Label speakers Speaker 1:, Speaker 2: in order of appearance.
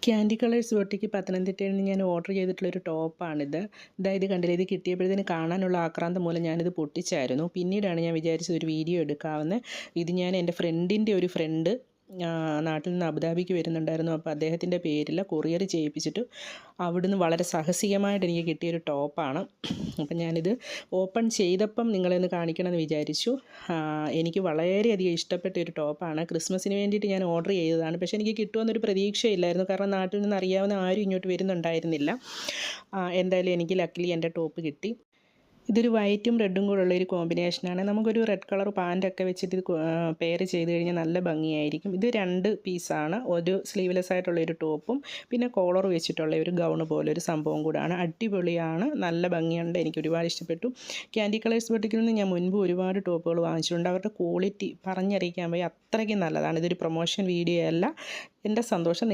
Speaker 1: Candy colours boutique പത്തനംതിട്ടയിൽ നിന്ന് ഞാൻ ഓർഡർ ചെയ്തിട്ടുള്ളൊരു ടോപ്പാണിത്. ഇത് കണ്ടില്ലേ, ഇത് കിട്ടിയപ്പോഴത്തേന് കാണാനുള്ള ആക്രാന്തം മൂലം ഞാനിത് പൊട്ടിച്ചായിരുന്നു. പിന്നീടാണ് ഞാൻ വിചാരിച്ചത് ഒരു വീഡിയോ എടുക്കാമെന്ന്. ഇത് ഞാൻ എൻ്റെ ഫ്രണ്ടിൻ്റെ ഒരു ഫ്രണ്ട് നാട്ടിൽ നിന്ന് അബുദാബിക്ക് വരുന്നുണ്ടായിരുന്നു. അപ്പോൾ അദ്ദേഹത്തിൻ്റെ പേരിൽ കൊറിയർ ചെയ്യിപ്പിച്ചിട്ട് അവിടുന്ന് വളരെ സാഹസികമായിട്ട് എനിക്ക് കിട്ടിയൊരു ടോപ്പാണ്. അപ്പം ഞാനിത് ഓപ്പൺ ചെയ്തപ്പം നിങ്ങളെ ഒന്ന് കാണിക്കണമെന്ന് വിചാരിച്ചു. എനിക്ക് വളരെയധികം ഇഷ്ടപ്പെട്ട ഒരു ടോപ്പാണ്. ക്രിസ്മസിന് വേണ്ടിയിട്ട് ഞാൻ ഓർഡർ ചെയ്തതാണ്. പക്ഷേ എനിക്ക് കിട്ടുമെന്നൊരു പ്രതീക്ഷയില്ലായിരുന്നു. കാരണം നാട്ടിൽ നിന്ന് അറിയാവുന്ന ആരും ഇങ്ങോട്ട് വരുന്നുണ്ടായിരുന്നില്ല. എന്തായാലും എനിക്ക് ലക്കിലി എൻ്റെ ടോപ്പ് കിട്ടി. ഇതൊരു വൈറ്റും റെഡും കൂടെ ഉള്ളൊരു കോമ്പിനേഷനാണ്. നമുക്കൊരു റെഡ് കളർ പാൻറ്റൊക്കെ വെച്ചിട്ട് ഇത് പെയർ ചെയ്ത് കഴിഞ്ഞാൽ നല്ല ഭംഗിയായിരിക്കും. ഇത് 2 പീസാണ്. ഒരു സ്ലീവ്ലെസ് ആയിട്ടുള്ളൊരു ടോപ്പും പിന്നെ കോളർ വെച്ചിട്ടുള്ള ഒരു ഗൗണ് പോലെ ഒരു സംഭവം കൂടാണ്. അടിപൊളിയാണ്, നല്ല ഭംഗിയുണ്ട്, എനിക്ക് ഒരുപാട് ഇഷ്ടപ്പെട്ടു. ക്യാൻഡി കളേഴ്സ് ബൊട്ടിക്കിൽ നിന്ന് ഞാൻ മുൻപ് ഒരുപാട് ടോപ്പുകൾ വാങ്ങിച്ചിട്ടുണ്ട്. അവരുടെ ക്വാളിറ്റി പറഞ്ഞറിയിക്കാൻ പോയി അത്രയ്ക്കും നല്ലതാണ്. ഇതൊരു പ്രൊമോഷൻ വീഡിയോ അല്ല. എൻ്റെ സന്തോഷം